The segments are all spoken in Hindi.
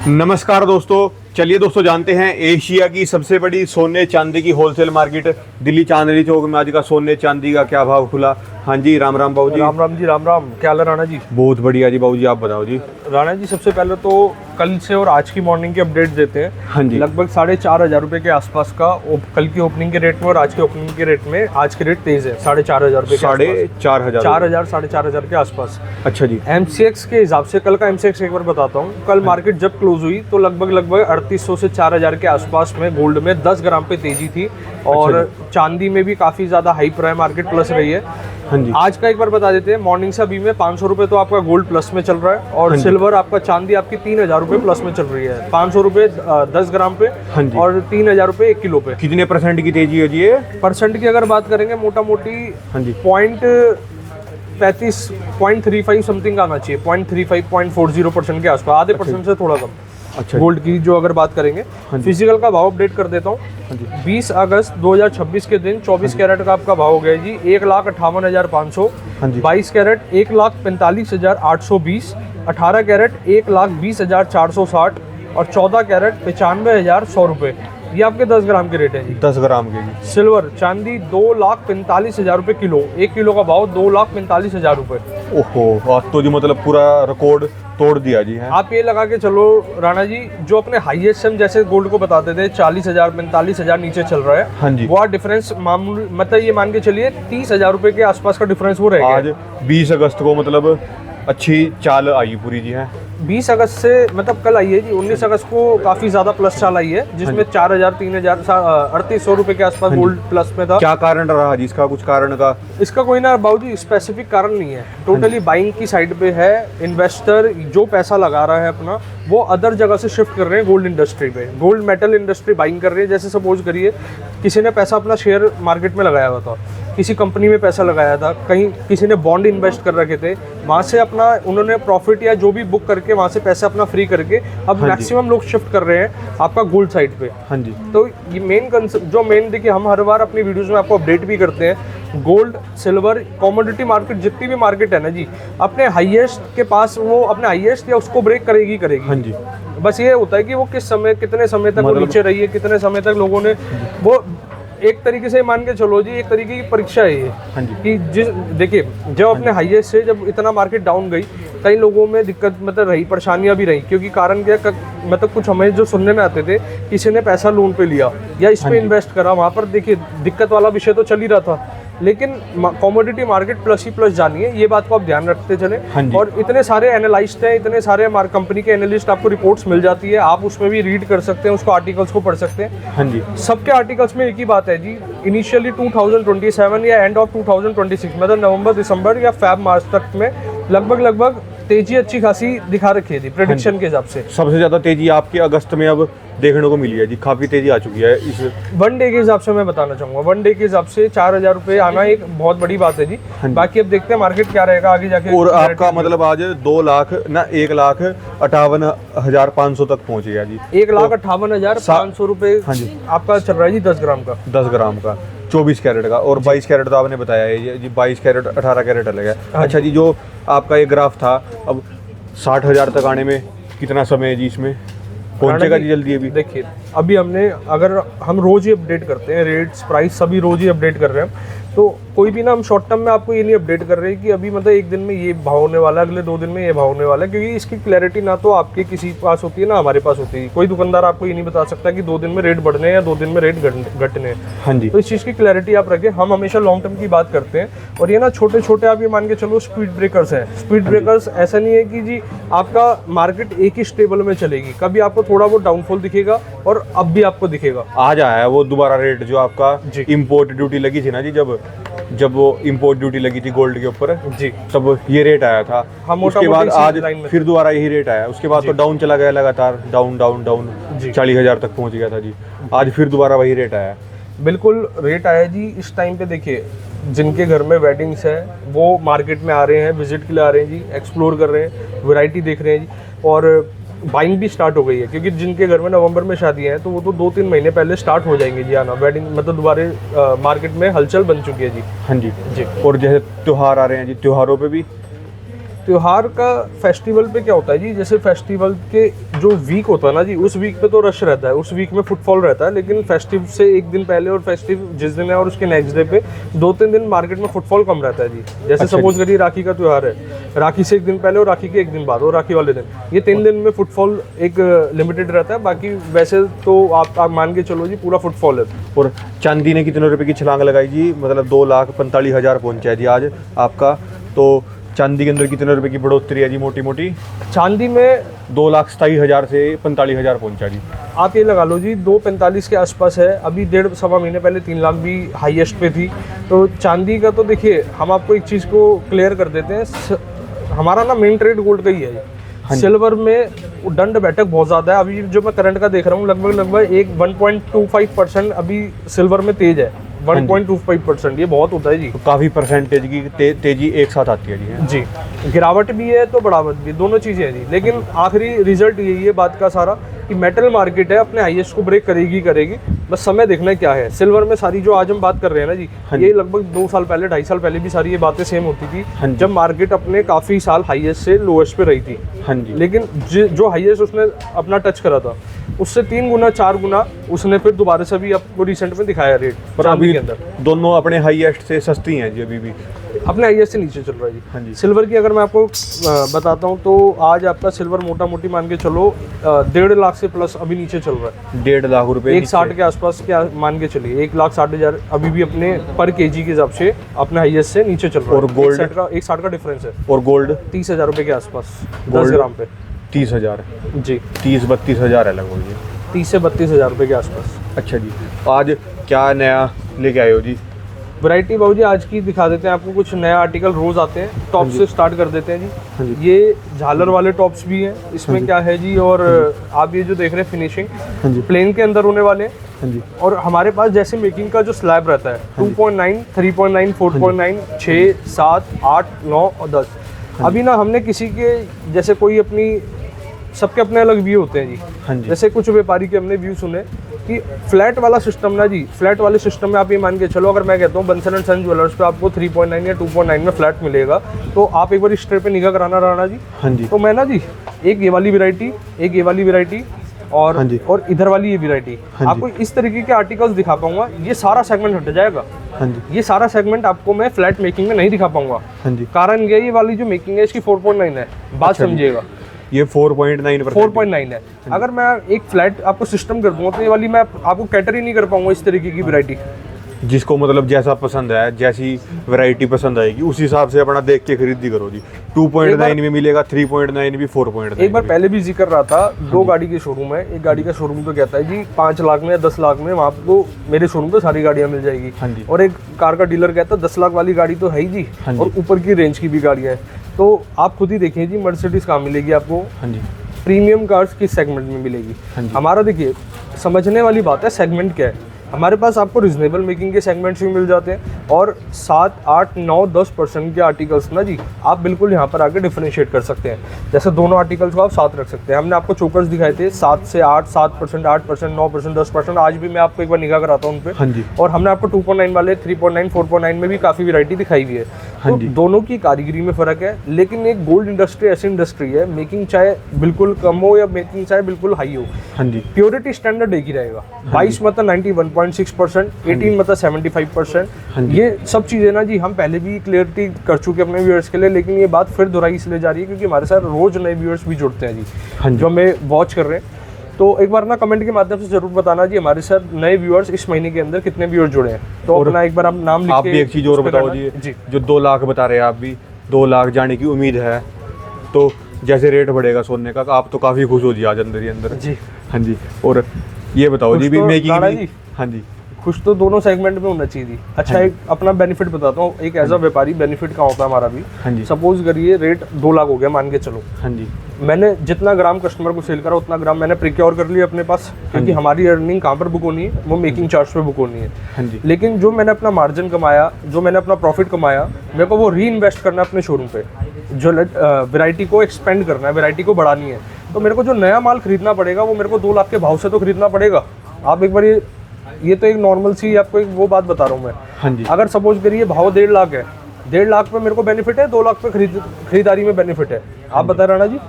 नमस्कार दोस्तों, चलिए दोस्तों जानते हैं एशिया की सबसे बड़ी सोने चांदी की होलसेल मार्केट दिल्ली चांदनी चौक में आज का सोने चांदी का क्या भाव खुला। हाँ जी, राम राम बाबू जी। राम राम जी, राम राम। क्या हाल है राणा जी? बहुत बढ़िया जी बाबू जी, आप बताओ जी। राणा जी, सबसे पहले तो कल से और आज की मॉर्निंग के अपडेट देते हैं। हाँ जी। लगभग 4,500 रुपये के आसपास का कल की ओपनिंग के रेट में और आज के ओपनिंग के रेट में आज के रेट तेज है। 4,500 रुपये, 4,500, 4,000 4,500 के आसपास। अच्छा जी। MCX के हिसाब से कल का MCX एक बार बताता हूँ। कल मार्केट जब क्लोज हुई तो लगभग 3,800 से 4,000 के आसपास में गोल्ड में 10 ग्राम पे तेजी थी और चांदी में भी काफी ज्यादा हाइप रहा है, मार्केट प्लस रही है। हाँ जी। आज का एक बार बता देते हैं, मॉर्निंग से अभी में 500 रुपये तो आपका गोल्ड प्लस में चल रहा है और सिल्वर आपका चांदी आपकी 3,000 रुपये प्लस में चल रही है। 500 रुपये 10 ग्राम पे और 3,000 रुपये 1 किलो पे। कितने परसेंट की तेजी है जी ये? परसेंट की अगर बात करेंगे मोटा मोटी हाँ जी, 0.35 समथिंग आना चाहिए। 0.35 0.40% के आसपास, आधे परसेंट से थोड़ा कम। अच्छा गोल्ड की जो अगर बात करेंगे, फिजिकल का भाव अपडेट कर देता हूँ। 20 अगस्त 2026 के दिन 24 कैरेट का आपका भाव हो गया जी 1,58,500। 22 कैरेट 1,45,820। 18 कैरेट 1,20,460 और 14 कैरेट 95,100 रुपये। ये आपके 10 ग्राम के रेट है जी। 10 ग्राम के जी। सिल्वर चांदी 2,45,000 रुपये किलो। 1 किलो का भाव 2,45,000 रुपये। ओहो, आज तो जी मतलब पूरा रिकॉर्ड तोड़ दिया जी है। आप ये लगा के चलो राणा जी, जो अपने हाईएस्ट हम जैसे गोल्ड को बताते थे 40,000 45,000 नीचे चल रहा है। हाँ जी। वो डिफरेंस मामूली, मतलब ये मान के चलिए 30,000 रुपये के आसपास का डिफरेंस वो रहेगा। आज 20 अगस्त को मतलब अच्छी चाल आई पूरी जी है। 20 अगस्त से मतलब कल आई है जी। 19 अगस्त को काफी ज्यादा प्लस चाल आई है, जिसमें 4,000 3,000 3,800 रुपए के आसपास गोल्ड प्लस में था। क्या कारण रहा जी इसका? कुछ कारण का इसका कोई ना बाबूजी स्पेसिफिक कारण नहीं है, टोटली बाइंग की साइड पे है। इन्वेस्टर जो पैसा लगा रहा है अपना, वो अदर जगह से शिफ्ट कर रहे हैं गोल्ड इंडस्ट्री पे। गोल्ड मेटल इंडस्ट्री बाइंग कर रही है। जैसे सपोज करिए किसी ने पैसा अपना शेयर मार्केट में लगाया हुआ था, किसी कंपनी में पैसा लगाया था, कहीं किसी ने बॉन्ड इन्वेस्ट कर रखे थे, वहाँ से अपना उन्होंने प्रॉफिट या जो भी बुक करके वहाँ से पैसा अपना फ्री करके अब मैक्सिमम लोग शिफ्ट कर रहे हैं आपका गोल्ड साइड पे। हाँ जी। तो ये मेन जो मेन देखिए, हम हर बार अपनी वीडियोस में आपको अपडेट भी करते हैं। गोल्ड सिल्वर कमोडिटी मार्केट जितनी भी मार्केट है ना जी, अपने हाईएस्ट के पास वो अपने हाईएस्ट या उसको ब्रेक करेगी। हाँ जी। बस ये होता है कि वो किस समय कितने समय तक वो नीचे रही है, कितने समय तक लोगों ने वो एक तरीके से मान के चलो जी, एक तरीके की परीक्षा है ये। हाँ जी। कि जिस देखिए जब अपने हाईएस्ट से जब इतना मार्केट डाउन गई, कई लोगों में दिक्कत मतलब रही, परेशानियां भी रही। क्योंकि कारण क्या, मतलब कुछ हमें जो सुनने में आते थे, किसी ने पैसा लोन पे लिया या इस पे इन्वेस्ट करा, वहाँ पर देखिए दिक्कत वाला विषय तो चल ही रहा था। लेकिन कमोडिटी मार्केट प्लस ही प्लस जानी है, ये बात को आप ध्यान रखते चले। और इतने सारे एनालिस्ट हैं, इतने सारे कंपनी के एनालिस्ट, आपको रिपोर्ट्स मिल जाती है, आप उसमें भी रीड कर सकते हैं, उसको आर्टिकल्स को पढ़ सकते हैं। हाँ जी। सबके आर्टिकल्स में एक ही बात है जी, इनिशियली 2027 या एंड ऑफ 2026 मतलब नवंबर दिसंबर या फेब मार्च तक में लगभग तेजी अच्छी खासी दिखा रखी है थी प्रेडिक्शन के हिसाब से। सबसे ज्यादा तेजी आपके अगस्त में अब देखने को मिली है जी, काफी तेजी आ चुकी है इस वन डे के हिसाब से। मैं बताना चाहूंगा वन डे के हिसाब से 4,000 रुपये आना एक बहुत बड़ी बात है जी। बाकी अब देखते हैं मार्केट क्या रहेगा आगे जाके। और आपका मतलब आज 1,58,500 तक पहुंच गया जी। 1,58,500 रुपये आपका चल रहा है जी 10 ग्राम का। 10 ग्राम का 24 कैरेट का। और 22 कैरेट तो आपने बताया है जी, 22 कैरेट 18 कैरेट अलग है। अच्छा जी, जो आपका ये ग्राफ था, अब 60,000 तक आने में कितना समय है जी? इसमें पहुंचेगा जी जल्दी? अभी देखिए, अभी हमने अगर हम रोज ही अपडेट करते हैं, रेट्स प्राइस सभी रोज ही अपडेट कर रहे हैं, तो कोई भी ना हम शॉर्ट टर्म में आपको ये नहीं अपडेट कर रहे हैं कि अभी मतलब एक दिन में ये भाव होने वाला है, अगले 2 दिन में ये भाव होने वाला है। क्योंकि इसकी क्लैरिटी ना तो आपके किसी पास होती है ना हमारे पास होती है। कोई दुकानदार आपको ये नहीं बता सकता कि 2 दिन में रेट बढ़ने या 2 दिन में रेट घटने। हाँ जी। तो इस चीज़ की क्लैरिटी आप रखें। हम हमेशा लॉन्ग टर्म की बात करते हैं। और ये ना छोटे छोटे आप ये मान के चलो स्पीड ब्रेकर्स हैं। स्पीड ब्रेकर्स ऐसा नहीं है कि जी आपका मार्केट एक ही स्टेबल में चलेगी, कभी आपको थोड़ा बहुत डाउनफॉल दिखेगा और अब भी आपको दिखेगा। आज आया है वो दोबारा रेट जो आपका इम्पोर्ट ड्यूटी लगी थी ना जी, जब वो इम्पोर्ट ड्यूटी लगी थी गोल्ड के ऊपर जी, तब ये रेट आया था। उसके बाद आज फिर दोबारा यही रेट आया। उसके बाद तो डाउन चला गया लगातार, डाउन 40,000 तक पहुंच गया था जी। आज फिर दोबारा वही रेट आया। बिल्कुल रेट आया जी। इस टाइम पे देखिए, जिनके घर में वेडिंग्स है वो मार्केट में आ रहे हैं, विजिट के लिए आ रहे हैं जी, एक्सप्लोर कर रहे हैं, वैरायटी देख रहे हैं जी। और बाइंग भी स्टार्ट हो गई है, क्योंकि जिनके घर में नवंबर में शादियां हैं तो वो तो 2-3 महीने पहले स्टार्ट हो जाएंगे जी आना। वेडिंग मतलब दोबारा मार्केट में हलचल बन चुकी है जी। हाँ जी जी। और जैसे त्यौहार आ रहे हैं जी, त्योहारों पे भी त्योहार का फेस्टिवल पे क्या होता है जी, जैसे फेस्टिवल के जो वीक होता है ना जी, उस वीक पे तो रश रहता है, उस वीक में फुटफॉल रहता है। लेकिन फेस्टिव से एक दिन पहले और फेस्टिव जिस दिन है और उसके नेक्स्ट डे पे 2-3 दिन मार्केट में फुटफॉल कम रहता है जी। जैसे सपोज करिए राखी का त्यौहार है, राखी से एक दिन पहले और राखी के एक दिन बाद और राखी वाले दिन, ये 3 दिन में फुटफॉल एक लिमिटेड रहता है। बाकी वैसे तो आप मान के चलो जी पूरा फुटफॉल है। और चांदी ने कितने रुपए की छलांग लगाई जी, मतलब 2,45,000 पहुंचा है जी आज आपका। तो चांदी के अंदर कितने रुपए की बढ़ोतरी है जी मोटी मोटी? चांदी में 2,27,000 से 45,000 पहुंचा जी। आप ये लगा लो जी 245 के आसपास है। अभी 1.5-सवा महीने पहले 3 लाख भी हाईएस्ट पे थी। तो चांदी का तो देखिए, हम आपको एक चीज़ को क्लियर कर देते हैं, हमारा ना मेन ट्रेड गोल्ड का ही है। सिल्वर में दंड बैठक बहुत ज़्यादा है। अभी जो मैं करंट का देख रहा हूँ, लगभग एक 1.25% अभी सिल्वर में तेज है। 1.25% ये बहुत होता है जी। तो काफ़ी परसेंटेज की तेजी एक साथ आती है जी। जी, गिरावट भी है तो बढ़ावट भी, दोनों चीज़ें हैं जी। लेकिन आखिरी रिजल्ट यही है बात का सारा कि मेटल मार्केट है, अपने हाईएस्ट को ब्रेक करेगी। बस समय देखना क्या है। सिल्वर में सारी जो आज हम बात कर रहे हैं ना जी, ये लगभग 2 साल पहले 2.5 साल पहले भी सारी ये बातें सेम होती थी, जब मार्केट अपने काफ़ी साल हाईएस्ट से लोएस्ट पे रही थी। हाँ जी। लेकिन जो हाईएस्ट उसने अपना टच करा था, उससे 3 गुना 4 गुना उसने फिर दोबारा से भी आपको रिसेंट में दिखाया रेट। पर अभी दोनों अपने हाईएस्ट से सस्ती हैं जी, अभी भी अपने हाईएस्ट से नीचे चल रहा है जी। हाँ जी। सिल्वर की अगर मैं आपको बताता हूँ तो आज आपका सिल्वर मोटा मोटी मान के चलो 1.5 लाख से प्लस अभी नीचे चल रहा है। 1.5 लाख रुपए 1.60 के आसपास क्या मान के चलिए, 1,60,000 अभी भी अपने पर केजी के हिसाब से अपने हाईएस्ट से नीचे चल रहा है। और गोल्ड 1.60 का डिफरेंस है। और गोल्ड 30,000 रुपये के आसपास 10 गोल्ड ग्राम पे 30,000 जी। 30-32 हज़ार है लगभग जी। 30 से 32,000 रुपये के आसपास। अच्छा जी, आज क्या नया लेके आए हो जी? वैरायटी बाबू जी आज की दिखा देते हैं आपको, कुछ नया आर्टिकल रोज आते हैं। टॉप से स्टार्ट कर देते हैं जी। ये झालर वाले टॉप्स भी हैं, इसमें क्या है जी। और आप ये जो देख रहे हैं फिनिशिंग प्लेन के अंदर होने वाले हैं। और हमारे पास जैसे मेकिंग का जो स्लैब रहता है 2.9, 3.9, 4.9, 6, 7, 8, 9 और 10। अभी ना हमने किसी के जैसे कोई अपनी, सबके अपने अलग व्यू होते हैं जी। जैसे कुछ व्यापारी के हमने व्यू सुने कि फ्लैट वाला सिस्टम ना जी, फ्लैट वाले सिस्टम में आप ये मान के चलो, अगर मैं कहता हूँ बंसल एंड सन ज्वेलर्स पे आपको 3.9 या 2.9 में फ्लैट मिलेगा, तो आप एक बार इस ट्रे पे निगाह कराना राणा जी। हाँ जी। तो मैं ना जी एक ये वाली वैरायटी, एक ये वाली वैरायटी और इधर वाली ये वैरायटी आपको इस तरीके के आर्टिकल्स दिखा पाऊंगा। ये सारा सेगमेंट हट जाएगा। ये सारा सेगमेंट आपको मैं फ्लैट मेकिंग में नहीं दिखा पाऊंगा। कारण ये वाली जो मेकिंग है इसकी 4.9 है, बात समझिएगा। ये 4.9 है। अगर मैं एक फ्लैट आपको सिस्टम कर दूंगा तो ये वाली मैं आपको कैटर ही नहीं कर पाऊंगा इस तरीके की वैरायटी। जिसको मतलब जैसा पसंद है, जैसी वैरायटी पसंद आएगी उस हिसाब से अपना देख के खरीदी करो जी। 2.9 में मिलेगा, 3.9 भी, 4.9। एक बार पहले भी जिक्र रहा था, 2 गाड़ी के शोरूम है। एक गाड़ी का शोरूम तो कहता है जी 5 लाख में या 10 लाख में आपको मेरे शोरूम पे सारी गाड़ियां मिल जाएगी। और एक कार का डीलर कहता है 10 लाख वाली गाड़ी तो है ही जी, और ऊपर की रेंज की भी गाड़ियां हैं। तो आप खुद ही देखिए जी, मर्सिडीज कहाँ मिलेगी आपको? प्रीमियम कार्स किस सेगमेंट में मिलेगी? हमारा देखिए समझने वाली बात है, सेगमेंट क्या है। हमारे पास आपको रिजनेबल मेकिंग के सेगमेंट्स भी मिल जाते हैं, और 7, 8, 9, 10% के आर्टिकल्स ना जी आप बिल्कुल यहाँ पर आके डिफरेंशिएट कर सकते हैं। जैसे दोनों आर्टिकल्स को आप साथ रख सकते हैं। हमने आपको चोकर्स दिखाए थे 7 से 8, 7%, 8%, 9%, 10%। आज भी मैं आपको एक बार निगाह कराता हूँ उन पे। और हमने आपको 2.9 वाले, 3.9, 4.9 में भी काफ़ी वैरायटी दिखाई हुई है। तो दोनों की कारीगरी में फ़र्क है। लेकिन एक गोल्ड इंडस्ट्री ऐसी इंडस्ट्री है, मेकिंग चाहे बिल्कुल कम हो या मेकिंग चाहे बिल्कुल हाई हो, प्योरिटी स्टैंडर्ड एक ही रहेगा। 22 मतलब 91.6%, 18 मतलब 75%। ये सब चीज़ें ना जी हम पहले भी क्लियरिटी कर चुके अपने व्यूअर्स के लिए, लेकिन ये बात फिर दोहराई इसलिए जा रही है क्योंकि हमारे साथ रोज नए व्यूअर्स भी जुड़ते हैं जी, जो हमें वॉच कर रहे हैं। तो एक बार ना कमेंट के माध्यम से जरूर बताना जी हमारे साथ नए व्यूअर्स इस महीने के अंदर कितने व्यूअर्स जुड़े हैं। तो अपना एक बार आप नाम लिख के, आप भी एक चीज़ और बताओ जी, जो 2 लाख बता रहे हैं आप भी, 2 लाख जाने की उम्मीद है, तो जैसे रेट बढ़ेगा सोने का आप तो काफ़ी खुश हो जी आज अंदर ही अंदर जी। हाँ जी। और ये बताओ जी भी मेकिंग भी, हाँ जी, कुछ तो दोनों सेगमेंट में होना चाहिए। अच्छा, एक अपना बेनिफिट बताता हूँ, एक एज अ व्यापारी बेनिफिट का होता है हमारा भी। सपोज करिए रेट 2 लाख हो गया मान के चलो। मैंने जितना ग्राम कस्टमर को सेल करा उतना ग्राम मैंने प्रिक्योर कर लिया अपने पास, क्योंकि हमारी अर्निंग कहाँ पर बुक होनी है, वो मेकिंग चार्ज पे बुक होनी है। लेकिन जो मैंने अपना मार्जिन कमाया, जो मैंने अपना प्रॉफिट कमाया, मेरे को वो री इन्वेस्ट करना है अपने शोरूम पे। जो वैरायटी को एक्सपेंड करना है, वैरायटी को बढ़ानी है, तो मेरे को जो नया माल खरीदना पड़ेगा वो मेरे को 2 लाख के भाव से तो खरीदना पड़ेगा। आप एक बार ये तो एक नॉर्मल सी आपको एक वो बात बता रहा हूँ मैं। अगर सपोज करिए भाव 1.5 लाख है 1.5 लाख पे मेरे को बेनिफिट है, 2 लाख पे खरीदारी में बेनिफिट है। आप बता राणा जी।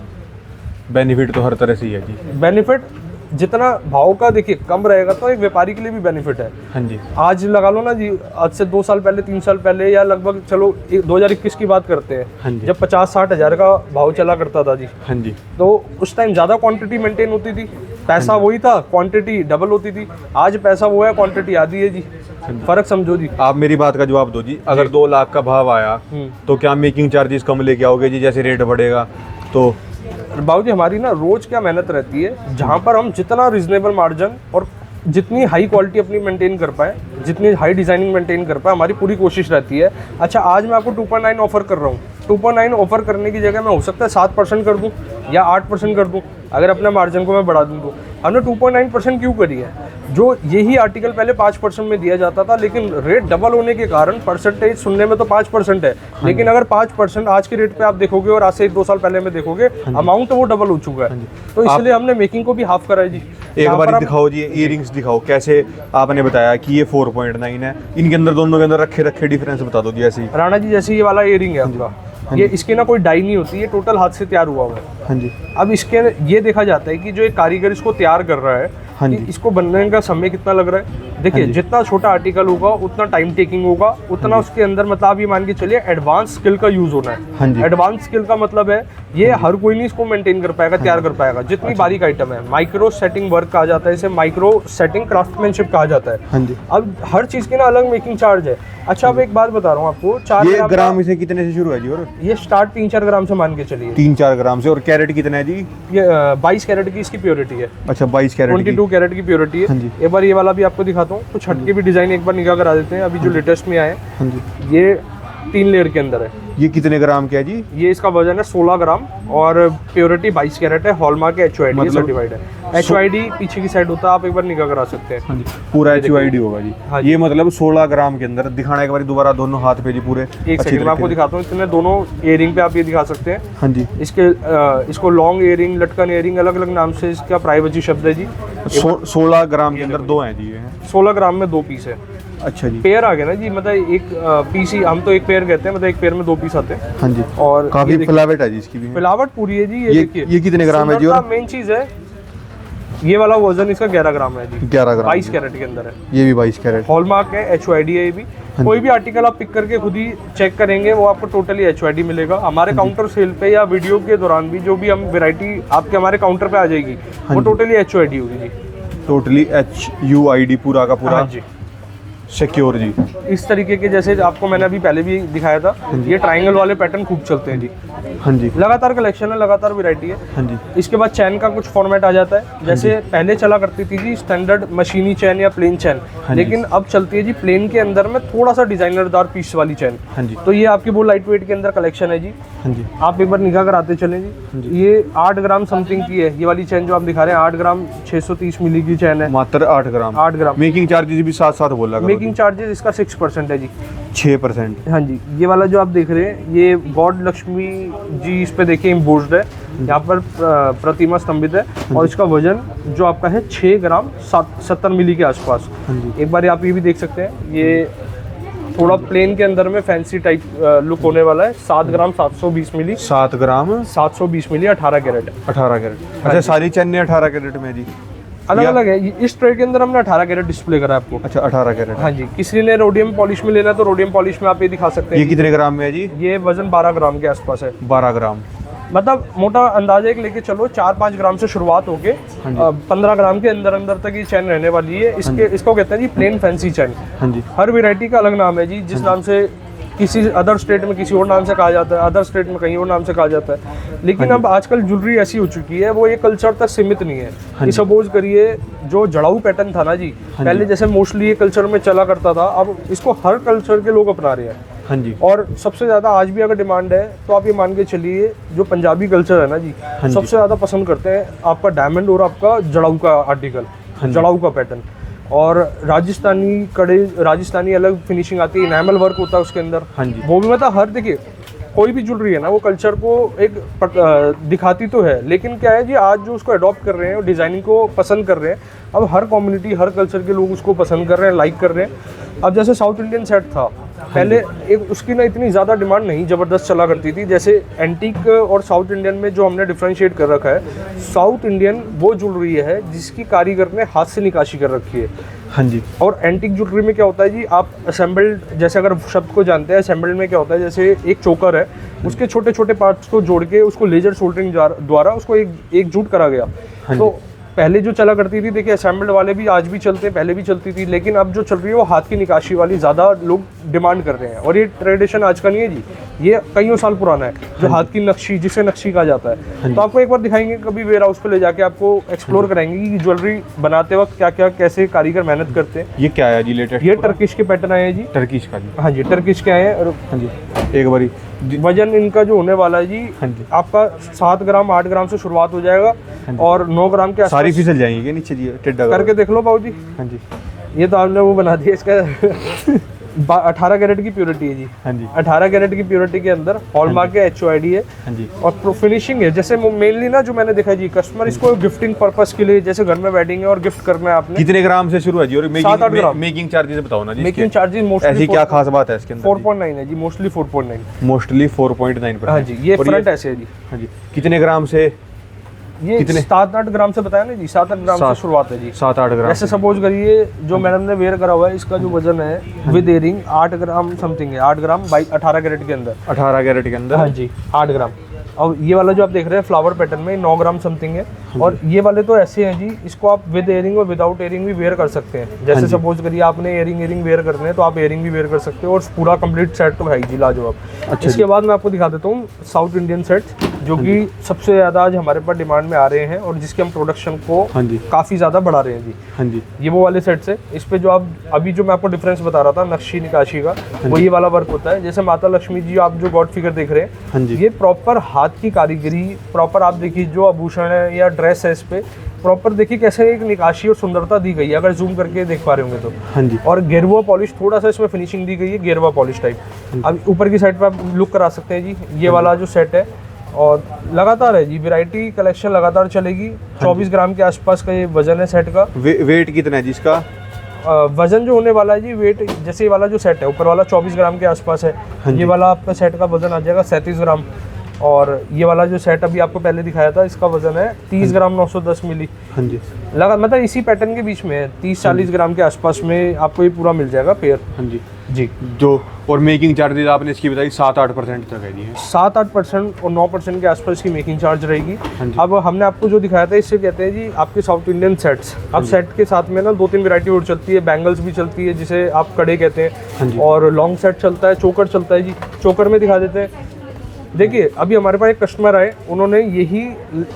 बेनिफिट तो हर तरह से ही है जी। बेनिफिट जितना भाव का देखिए कम रहेगा तो एक व्यापारी के लिए भी बेनिफिट है। हाँ जी। आज लगा लो ना जी, आज से 2 साल पहले 3 साल पहले या लगभग चलो 2021 की बात करते हैं, हाँ जी। जब 50-60 हज़ार का भाव चला करता था जी, हाँ जी। तो उस टाइम ज़्यादा क्वांटिटी मेंटेन होती थी, पैसा वही था, क्वांटिटी डबल होती थी। आज पैसा वो है, क्वांटिटी आधी है जी, फर्क समझो जी। आप मेरी बात का जवाब दो जी। अगर 2 लाख का भाव आया तो क्या मेकिंग चार्जेस कम लेके आओगे जी? जैसे रेट बढ़ेगा तो बाबू जी हमारी ना रोज क्या मेहनत रहती है, जहाँ पर हम जितना रिजनेबल मार्जिन और जितनी हाई क्वालिटी अपनी मेंटेन कर पाए, जितनी हाई डिजाइनिंग मेंटेन कर पाए, हमारी पूरी कोशिश रहती है। अच्छा आज मैं आपको 2.9 ऑफर कर रहा हूँ, 2.9 ऑफर करने की जगह मैं हो सकता है 7% कर दूँ या 8% कर दूँ, अगर अपने मार्जिन को मैं बढ़ा दूँ तो। हमने 2.9% क्यों करी है? जो यही आर्टिकल पहले 5% में दिया जाता था, लेकिन रेट डबल होने के कारण परसेंटेज सुनने में तो 5% है, लेकिन अगर 5% आज के रेट पे आप देखोगे और आज से 2 साल पहले में देखोगे, अमाउंट तो वो डबल हो चुका है। तो इसलिए हमने मेकिंग को भी हाफ करा है जी। एक बार दिखाओ जी, इयरिंग्स दिखाओ। कैसे आपने बताया कि ये 4.9 है, इनके अंदर दोनों के अंदर रखे डिफरेंस बता दो जी। ऐसे ही राणा जी, जैसे ये वाला इयरिंग है आपका, ये इसकी ना कोई डाई नहीं होती है, टोटल हाथ से तैयार हुआ है। हाँ जी। अब इसके ये देखा जाता है कि जो एक कारीगर इसको तैयार कर रहा है, हाँ जी। कि इसको बनने का समय कितना लग रहा है। देखिए जितना छोटा आर्टिकल होगा उतना टाइम टेकिंग होगा, उतना उसके अंदर मतलब आप ये मान के चलिए एडवांस स्किल का यूज होना हाँ है। जी। एडवांस स्किल का मतलब है ये हर कोई नहीं इसको मेंटेन कर पाएगा, तैयार कर पाएगा। जितनी बारीक आइटम है, माइक्रो सेटिंग वर्क कहा जाता है इसे, माइक्रो सेटिंग क्राफ्टमैनशिप कहा जाता है। हाँ जी। अब हर चीज की ना अलग मेकिंग चार्ज है। अच्छा अब एक बात बता रहा हूँ आपको, 4 ये ग्राम इसे कितने से शुरू है जी? और ये स्टार्ट 3-4 ग्राम से मान के चलिए। 3-4 ग्राम से। और कैरेट कितना है जी? ये 22 कैरेट की इसकी प्योरिटी है। अच्छा 22 कैरेट की। 22 कैरेट की प्योरिटी हाँ है। जी। एक बार ये वाला भी आपको दिखाता हूँ, कुछ हटके भी डिजाइन एक बार निगाह करा देते हैं। अभी जो लेटेस्ट में आए हाँ जी। ये 3 लेयर के अंदर है। ये कितने ग्राम का है जी? ये इसका वजन है 16 ग्राम और प्योरिटी 22 कैरेट है। हॉलमार्क HOID मतलब सर्टिफाइड है। HOID पीछे की साइड होता है, आप एक बार निगाह करा सकते हैं। हाँ जी। पूरा HOID होगा जी। हाँ ये मतलब 16 ग्राम के अंदर दिखाना एक बार दोबारा दोनों हाथ पे जी पूरे। एक सेकंड मैं आपको दिखाता हूँ। इतने दोनों इयरिंग पे आप ये दिखा सकते हैं। हाँ जी। इसको लॉन्ग इयरिंग, लटकन इयरिंग, अलग अलग नाम से इसका प्राइवेसी शब्द है जी। 16 ग्राम के अंदर 2 हैं जी। ये 16 ग्राम में 2 पीस है। अच्छा जी। पेयर आ गया ना जी, मतलब एक पीस ही, हम तो एक पेयर कहते हैं, मतलब एक पेयर में 2 पीस आते हैं। हाँ जी। और काफी फ्लावेट है जी इसकी भी। फ्लावट पूरी है जी। ये देखिए ये कितने ग्राम है जी? और मेन चीज है ये वाला वजन इसका 11 ग्राम है जी। 11 ग्राम 22 कैरेट के अंदर है। ये भी 22 कैरेट। हॉलमार्क है, HOID है ये भी। कोई भी आर्टिकल आप पिक करके खुद ही चेक करेंगे, वो आपको टोटली HOID मिलेगा। हमारे काउंटर सेल पे या वीडियो के दौरान भी जो भी हम वैरायटी आपके हमारे काउंटर पे आ जाएगी, वो टोटली HOID होगी जी। टोटली HUID पूरा का पूरा। हाँ जी। सिक्योर जी। इस तरीके के, जैसे आपको मैंने अभी पहले भी दिखाया था, ये ट्रायंगल वाले पैटर्न खूब चलते हैं जी। हाँ जी। लगातार कलेक्शन है, लगातार वैरायटी है। हाँ जी। इसके बाद चैन का कुछ फॉर्मेट आ जाता है। जैसे पहले चला करती थी जी स्टैंडर्ड मशीनी चैन या प्लेन चैन, लेकिन अब चलती है जी प्लेन के अंदर में थोड़ा सा डिजाइनरदार पीस वाली चैन। हाँ जी। तो ये आपकी वो लाइट वेट के अंदर कलेक्शन है जी। हाँ जी। आप एक बार निगाह कराते चलें जी। ये 8 ग्राम समथिंग की है, ये वाली चैन जो आप दिखा रहे हैं 8 ग्राम 630 मिली की चैन है। मात्र 8 ग्राम। 8 ग्राम। मेकिंग चार्जेस भी साथ साथ बोला। मेकिंग चार्जेस इसका 6% है जी। 6%। हाँ जी। ये वाला जो आप देख रहे हैं, ये गॉड लक्ष्मी जी इस पे देखिए इम्पोज्ड है, यहाँ पर प्रतिमा स्तंभित है। और इसका वजन जो आपका है 6 ग्राम 70 मिली के आसपास। एक बार आप ये भी देख सकते हैं, ये थोड़ा प्लेन के अंदर में फैंसी टाइप लुक होने वाला है। 7 ग्राम 720 मिली। 7 ग्राम 720 मिली, 18 कैरेट। 18 कैरेट। अच्छा सारी चैन 18 कैरेट में जी? अलग अलग है। इस ट्रे के अंदर हमने 18 कैरेट डिस्प्ले करा है आपको। अच्छा 18 कैरेट। हाँ जी। किसी ने रोडियम पॉलिश में लेना है तो रोडियम पॉलिश में आप ये दिखा सकते हैं। ये कितने ग्राम में है जी? ये वजन 12 ग्राम के आसपास है। 12 ग्राम। मतलब मोटा अंदाजा एक लेके चलो 4-5 ग्राम से शुरुआत होके 15 ग्राम के अंदर अंदर तक ये चैन रहने वाली है। इसको कहते हैं जी प्लेन फैंसी चैन। हाँ जी। हर वैरायटी का अलग नाम है जी। जिस नाम से किसी अदर स्टेट में किसी और नाम से कहा जाता है, अदर स्टेट में कहीं और नाम से कहा जाता है। लेकिन अब आजकल ज्वेलरी ऐसी हो चुकी है, वो ये कल्चर तक सीमित नहीं है। कि सपोज करिए जो जड़ाऊ पैटर्न था ना जी, पहले जैसे मोस्टली ये कल्चर में चला करता था, अब इसको हर कल्चर के लोग अपना रहे हैं। हाँ जी। और सबसे ज़्यादा आज भी अगर डिमांड है तो आप ये मान के चलिए जो पंजाबी कल्चर है ना जी, सबसे ज़्यादा पसंद करते हैं आपका डायमंड और आपका जड़ाऊ का आर्टिकल, जड़ाऊ का पैटर्न। और राजस्थानी कड़े, राजस्थानी अलग फिनिशिंग आती है, इनामल वर्क होता है उसके अंदर। हाँ जी। वो भी मतलब हर, देखिए कोई भी ज्वेलरी है ना, वो कल्चर को एक दिखाती तो है, लेकिन क्या है जी आज जो उसको अडॉप्ट कर रहे हैं और डिज़ाइनिंग को पसंद कर रहे हैं, अब हर कम्युनिटी हर कल्चर के लोग उसको पसंद कर रहे हैं, लाइक कर रहे हैं। अब जैसे साउथ इंडियन सेट था, पहले एक उसकी ना इतनी ज़्यादा डिमांड नहीं ज़बरदस्त चला करती थी। जैसे एंटीक और साउथ इंडियन में जो हमने डिफरेंशिएट कर रखा है, साउथ इंडियन वो ज्वेलरी है जिसकी कारीगर ने हाथ से निकाशी कर रखी है। हाँ जी। और एंटीक ज्वेलरी में क्या होता है जी, आप असेंबल्ड, जैसे अगर शब्द को जानते हैं, असेंबल्ड में क्या होता है, जैसे एक चोकर है, उसके छोटे छोटे पार्ट्स को जोड़ के उसको लेजर सोल्डरिंग द्वारा उसको एकजुट करा गया। तो पहले जो चला करती थी, देखिए असेंबल्ड वाले भी आज भी चलते हैं, पहले भी चलती थी, लेकिन अब जो चल रही है वो हाथ की निकाशी वाली ज़्यादा लोग डिमांड कर रहे हैं। और ये ट्रेडिशन आज का नहीं है जी, ये कईयों साल पुराना है, जो हाथ की नक्शी, जिसे नक्शी कहा जाता है। तो आपको एक बार दिखाएंगे कभी वेयर हाउस पे ले जाके, आपको एक्सप्लोर कराएंगे कि ज्वेलरी बनाते वक्त क्या क्या कैसे कारीगर मेहनत करते हैं। ये क्या है जी लेटेस्ट? ये टर्किश के पैटर्न आए हैं जी। टर्किश का जी? हाँ जी, टर्किश के आए हैं। और हाँ जी, एक बारी वजन इनका जो होने वाला है जी, हाँ जी, आपका 7 ग्राम 8 ग्राम से शुरुआत हो जाएगा और 9 ग्राम के सारी फिसल जाएंगी क्या नीचे जी? टेढ़ा करके देख लो बाबू जी। हाँ जी, ये तो आपने वो बना दिया इसका 18 कैरेट की प्योरिटी है जी। हाँ जी, 18 कैरेट की प्योरिटी के अंदर हॉलमार्क है, HOID है। हाँ जी। और फिनिशिंग है, जैसे मेनली ना जो मैंने देखा जी, कस्टमर इसको गिफ्टिंग पर्पस के लिए, जैसे घर में वेडिंग है और गिफ्ट करना है आपने। कितने ग्राम से शुरू है जी? और 7-8 ग्राम। मेकिंग चार्जेस बताओ ना जी। मेकिंग चार्जेस मोस्टली ऐसी क्या खास बात है इसके अंदर? 4.9 है जी, मोस्टली 4.9। मोस्टली 4.9%। हाँ जी, ये फ्रंट ऐसे है जी। हाँ जी, कितने ग्राम से? ये कितने? 7-8 ग्राम से बताया ना जी, 7-8 ग्राम से शुरुआत है जी। 7-8 ग्राम। ऐसे सपोज करिए जो मैडम ने वेयर करा हुआ है, इसका जो वजन है विद एयरिंग 8 ग्राम समथिंग है, 8 ग्राम बाई 18 कैरेट के अंदर। 18 कैरेट के अंदर? हाँ जी, 8 ग्राम। और ये वाला जो आप देख रहे हैं फ्लावर पैटर्न में 9 ग्राम समथिंग है। और ये वाले तो ऐसे हैं जी, इसको आप विद एयरिंग और विदाउट एयरिंग भी वेयर कर सकते हैं। जैसे सपोज करिए आपने एयरिंग वेयर करने हैं तो आप एयरिंग भी वेयर कर सकते हो। और पूरा कंप्लीट सेट तो है जी, लाजवाब। अच्छा, इसके बाद मैं आपको दिखा देता हूँ साउथ इंडियन सेट, जो कि सबसे ज़्यादा आज हमारे पास डिमांड में आ रहे हैं और जिसके हम प्रोडक्शन को काफ़ी ज़्यादा बढ़ा रहे हैं जी। हाँ जी, ये वो वाले सेट्स है। इस पे जो आप अभी जो मैं आपको डिफरेंस बता रहा था नक्शी निकाशी का, वो ये वाला वर्क होता है। जैसे माता लक्ष्मी जी आप जो गॉड फिगर देख रहे हैं, हाँ जी, ये प्रॉपर हाथ की कारीगरी, प्रॉपर आप देखिए जो आभूषण है या ड्रेस है, इस पे प्रॉपर देखिए कैसे एक निकाशी और सुंदरता दी गई है, अगर जूम करके देख पा रहे होंगे तो। हाँ जी। और गेरुआ पॉलिश, थोड़ा सा इसमें फिनिशिंग दी गई है गेरुआ पॉलिश टाइप। अब ऊपर की साइड पे आप लुक करा सकते हैं जी, ये वाला जो सेट है। और लगातार है जी, वैरायटी कलेक्शन लगातार चलेगी। 24 ग्राम के आसपास का ये वजन है सेट का। वेट कितना है जिसका? वजन जो होने वाला है जी, वेट जैसे ये वाला जो सेट है ऊपर वाला 24 ग्राम के आसपास है। ये वाला आपका सेट का वजन आ जाएगा 37 ग्राम। और ये वाला जो सेट अभी आपको पहले दिखाया था, इसका वजन है 30 ग्राम 910 मिली। हाँ जी, लगा मतलब इसी पैटर्न के बीच में है, 30-40 ग्राम के आसपास में आपको ये पूरा मिल जाएगा पेयर। हाँ जी जी। जो और मेकिंग चार्जेस आपने इसकी बताई 7-8% तक है जी? 7-8% और 9% के आसपास की मेकिंग चार्ज रहेगी। हाँ अब हमने आपको जो दिखाया था, इससे कहते हैं जी आपके साउथ इंडियन सेट्स। अब सेट के साथ में ना 2-3 वैरायटी और चलती है, बैंगल्स भी चलती है जिसे आप कड़े कहते हैं, और लॉन्ग सेट चलता है, चोकर चलता है जी। चोकर में दिखा देते हैं, देखिए अभी हमारे पास एक कस्टमर आए, उन्होंने यही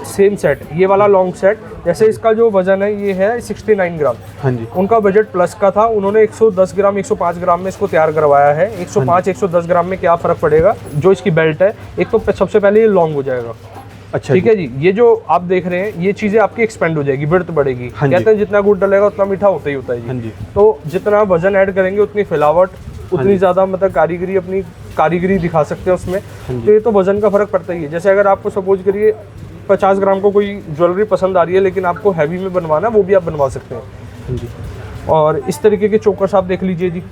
सेम सेट, ये वाला लॉन्ग सेट, जैसे इसका जो वजन है ये है 69 ग्राम। हाँ जी, उनका बजट प्लस का था, उन्होंने 110 ग्राम 105 ग्राम में इसको तैयार करवाया है। 105-110 ग्राम में क्या फ़र्क पड़ेगा, जो इसकी बेल्ट है, एक तो सबसे पहले ये लॉन्ग हो जाएगा। अच्छा, ठीक है जी। ये जो आप देख रहे हैं, ये चीज़ें आपकी एक्सपेंड हो जाएगी, विड्थ बढ़ेगी। कहते हैं जितना गुड़ डलेगा उतना मीठा होता ही होता है जी। हाँ जी। तो जितना वजन ऐड करेंगे उतनी फैलावट, उतनी ज़्यादा मतलब कारीगरी, अपनी कारीगरी दिखा सकते हैं उसमें। तो ये तो वजन का फ़र्क पड़ता ही है। जैसे अगर आपको सपोज करिए 50 ग्राम को कोई ज्वेलरी पसंद आ रही है लेकिन आपको हैवी में बनवाना है, वो भी आप बनवा सकते हैं। हाँ जी। और इस तरीके के चोकर्स आप देख लीजिए जी,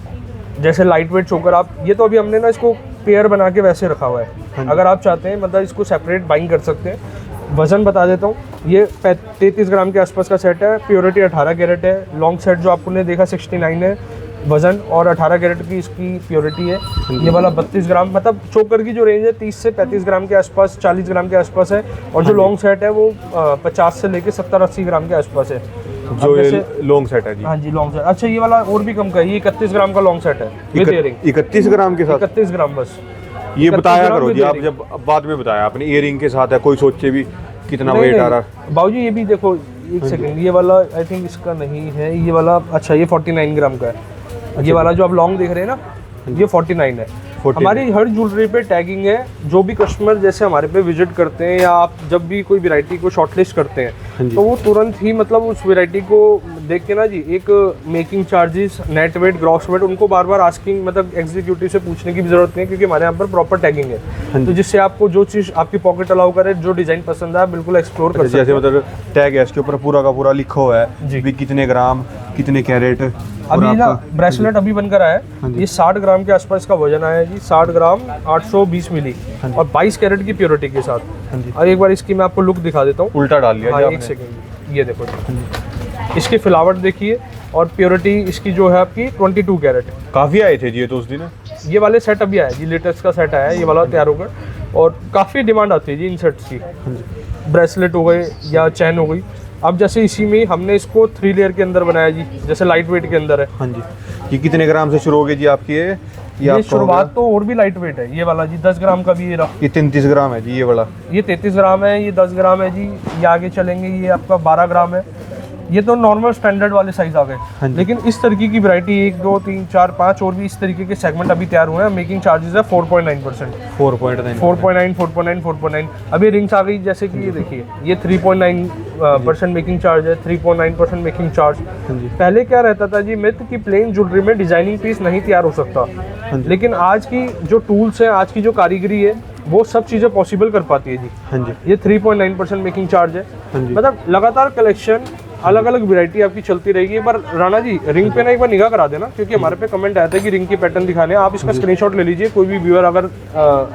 जैसे लाइट वेट चोकर आप, ये तो अभी हमने ना इसको पेयर बना के वैसे रखा हुआ है। अगर आप चाहते हैं मतलब इसको सेपरेट बाइंग कर सकते हैं। वज़न बता देता हूँ, ये 33 ग्राम के आसपास का सेट है, प्योरिटी 18 कैरेट है। लॉन्ग सेट जो आपने देखा 69 है वज़न, और 18 कैरेट की इसकी प्योरिटी है। ये वाला 32 ग्राम, मतलब चोकर की जो रेंज है 30 से 35 ग्राम के आसपास, 40 ग्राम के आसपास है। और जो लॉन्ग सेट है वो 50 से लेके 70-80 ग्राम के आसपास है, जो ये लॉन्ग सेट है जी। हाँ जी, लॉन्ग सेट। अच्छा, ये वाला और भी कम का है, ये 31 ग्राम का लॉन्ग सेट है विद इयरिंग। 31 ग्राम के साथ? 31 ग्राम बस। ये बताया करो जी आप, जब बाद में बताया आपने इयरिंग के साथ है, कोई सोचे भी कितना वेट आ रहा। बाबूजी ये भी देखो, एक सेकंड, ये वाला आई थिंक इसका नहीं है, ये वाला, अच्छा ये 49 ग्राम का है। ये वाला जो आप लॉन्ग देख रहे हैं ना, ये 49 है। हमारी हर ज्वेलरी पे टैगिंग है। जो भी कस्टमर जैसे हमारे पे विजिट करते हैं या आप जब भी कोई वैरायटी को शॉर्टलिस्ट करते हैं, तो वो तुरंत ही मतलब उस वैरायटी को देख के ना जी, एक making charges, net weight, gross weight, उनको बार बार आस्किंग मतलब एग्जीक्यूटिव से पूछने की भी जरूरत नहीं है, क्योंकि हमारे यहाँ पर प्रॉपर टैगिंग है। तो जिससे आपको जो चीज़ आपकी पॉकेट अलाउ करे, जो डिज़ाइन पसंद है, बिल्कुल एक्सप्लोर कर सकते हैं। जैसे मतलब टैग है इसके ऊपर पूरा का पूरा लिखा हुआ है भी कितने ग्राम, कितने कैरेट, अभी और ना आपका- ब्रेसलेट अभी बनकर आया हाँ है, जी। ये 60 ग्राम के आसपास का वजन आया है जी, 60 ग्राम 820 मिली हाँ जी। और 22 कैरेट की प्योरिटी के साथ। हाँ जी। और एक बार इसकी मैं आपको लुक दिखा देता हूँ। उल्टा डाल लिया हाँ, जी एक आपने। सेकेंड, ये देखो जी, इसकी फिलावट देखिए और प्योरिटी इसकी जो है आपकी 22 कैरेट। काफी आए थे जी ये तो उस दिन। ये वाले सेट अभी आया जी, लेटेस्ट का सेट आया है, ये वाला तैयार होगा और काफ़ी डिमांड आती है जी इन सेट्स की। हाँ जी। ब्रेसलेट हो गए या चैन हो गई। अब जैसे इसी में हमने इसको 3 लेयर के अंदर बनाया जी, जैसे लाइट वेट के अंदर है। हाँ जी। ये कितने ग्राम से शुरू हो गई जी आपकी ये? ये आपका हो शुरुआत तो और भी लाइट वेट है, ये वाला जी 10 ग्राम का भी ये रहा। गया? ये 33 ग्राम है जी ये वाला। ये 33 ग्राम है, ये 10 ग्राम है जी, ये आगे चलेंगे ये आपका 12 ग्राम है। ये तो नॉर्मल स्टैंडर्ड वाले साइज आ हाँ गए, जी। लेकिन इस तरीके की वैरायटी 1 2 3 4 5 और भी इस तरीके के सेगमेंट अभी तैयार हुए हैं। मेकिंग चार्जेस है 4.9%। 4.9। 4.9 4.9 4.9 अभी रिंग्स आ गई, जैसे कि ये देखिए, ये 3.9% मेकिंग चार्ज है, 3.9% मेकिंग चार्ज। हाँ जी। पहले क्या रहता था जी मिथ की प्लेन ज्वेलरी में डिजाइनिंग पीस नहीं तैयार हो सकता, जी। लेकिन आज की जो टूल्स हैं, आज की जो कारीगरी है, वो सब चीज़ें पॉसिबल कर पाती है जी। हाँ जी। ये 3.9% मेकिंग चार्ज है। हाँ जी। मतलब लगातार कलेक्शन, अलग अलग वैरायटी आपकी चलती रहेगी। एक बार राणा जी रिंग पे ना एक बार निगाह करा देना, क्योंकि हमारे पे कमेंट आया था कि रिंग की पैटर्न दिखाने, आप इसका स्क्रीनशॉट ले लीजिए। कोई भी व्यूअर अगर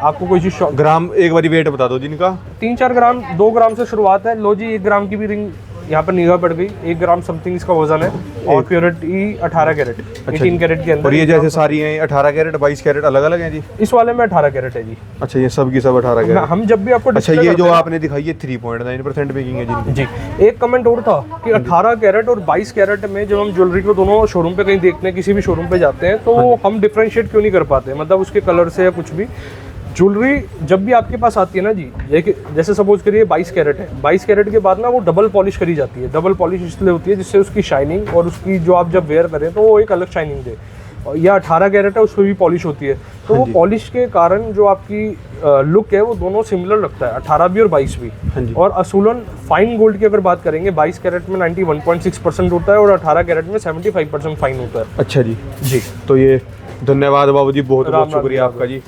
आपको कोई चीज़ ग्राम एक बारी वेट बता दो जी इनका। 3-4 ग्राम, 2 ग्राम से शुरुआत है। लो जी 1 ग्राम की भी रिंग यहाँ पर निगाह पड़ गई, 1 ग्राम समथिंग इसका वजन है और प्योरिटी 18 कैरेट, 18 कैरेट के अंदर। और ये जैसे सारी हैं 18 कैरेट 22 कैरेट अलग अलग हैं जी? इस वाले में 18 कैरेट है जी। अच्छा, ये सब की सब 18 कैरेट। हम जब भी आपको अच्छा, display ये करते जो हैं- आपने दिखाई है 3.9% मेकिंग है जिनकी। जी, एक कमेंट और था कि 18 कैरेट और 22 कैरेट में जब हम ज्वेलरी को दोनों शोरूम पे कहीं देखते हैं, किसी भी शोरूम पे जाते हैं, तो हम डिफरेंशिएट क्यों नहीं कर पाते, मतलब उसके कलर से या कुछ भी। ज्वेलरी जब भी आपके पास आती है ना जी, जैसे सपोज करिए 22 कैरेट है, 22 कैरेट के बाद ना वो डबल पॉलिश करी जाती है। डबल पॉलिश इसलिए होती है जिससे उसकी शाइनिंग और उसकी जो आप जब वेयर करें तो वो एक अलग शाइनिंग दे। और या 18 कैरेट है, उस पर भी पॉलिश होती है, तो वो पॉलिश के कारण जो आपकी लुक है वो दोनों सिमिलर लगता है, 18 भी और 22 भी। हाँ जी। और असूलन फाइन गोल्ड की अगर बात करेंगे, 22 कैरेट में 91.6% होता है और 18 कैरेट में 75% फाइन होता है। अच्छा जी। जी, तो ये धन्यवाद बाबू जी, बहुत राम बहुत राम शुक्रिया राम आपका जी।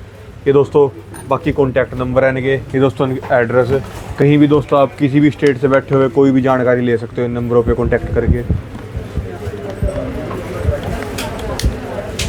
ये दोस्तों बाकी कॉन्टैक्ट नंबर है इनके, ये दोस्तों इनके एड्रेस, कहीं भी दोस्तों आप किसी भी स्टेट से बैठे हुए कोई भी जानकारी ले सकते हो इन नंबरों पे कॉन्टैक्ट करके।